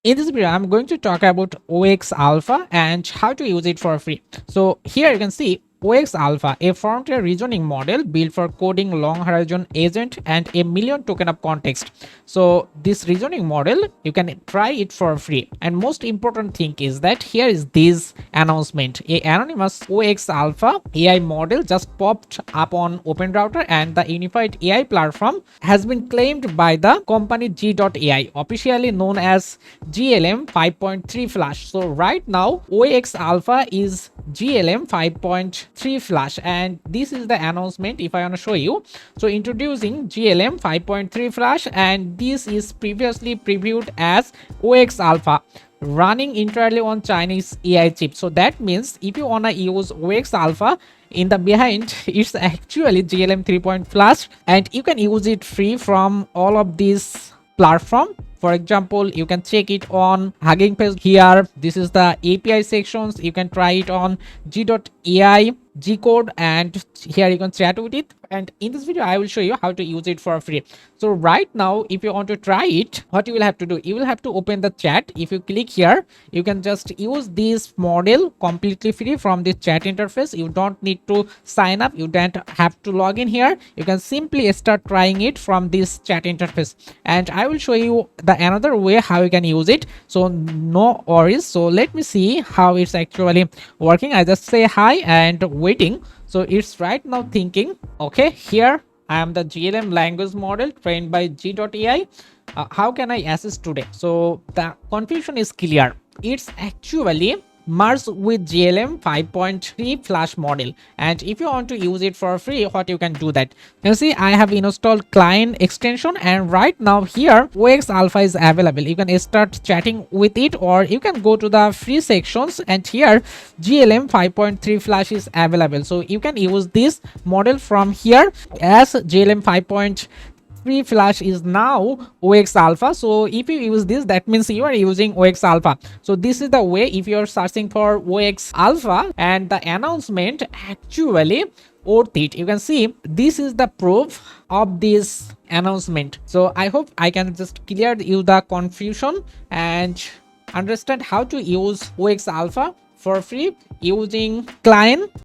In this video, I'm going to talk about OX Alpha and how to use it for free. So here you can see OX Alpha, a frontier reasoning model built for coding long horizon agent and a million token of context. So this reasoning model, you can try it for free. And most important thing is that here is this announcement. A anonymous OX Alpha AI model just popped up on OpenRouter, and the unified AI platform has been claimed by the company g.ai, officially known as GLM 5.3 flash. So right now OX Alpha is GLM 5.3 flash, and this is the announcement. If I want to show you, so introducing GLM 5.3 flash, and this is previously previewed as OX Alpha, running entirely on Chinese AI chip. So that means if you wanna use OX Alpha, in the behind it's actually GLM 3. Flash, and you can use it free from all of these platform. For example, you can check it on Hugging Face here. This is the API sections. You can try it on g.ai, G code, and here you can chat with it. And in this video I will show you how to use it for free. So right now, if you want to try it, what you will have to do, you will have to open the chat. If you click here, you can just use this model completely free from the chat interface. You don't need to sign up, you don't have to log in here. You can simply start trying it from this chat interface, and I will show you the another way how you can use it. So no worries. So let me see how it's actually working. I just say hi and waiting. So it's right now thinking. Okay, here I am the GLM language model trained by g.ai. How can I assess today? So the confusion is clear. It's actually merged with GLM 5.3 flash model, and if you want to use it for free, what you can do that, you see I have installed client extension, and right now here OX Alpha is available. You can start chatting with it, or you can go to the free sections, and here GLM 5.3 flash is available. So you can use this model from here, as GLM 5.3 flash is now OX Alpha. So if you use this, that means you are using OX Alpha. So this is the way if you are searching for OX Alpha, and the announcement actually worth it. You can see this is the proof of this announcement. So I hope I can just clear you the confusion and understand how to use OX Alpha for free using client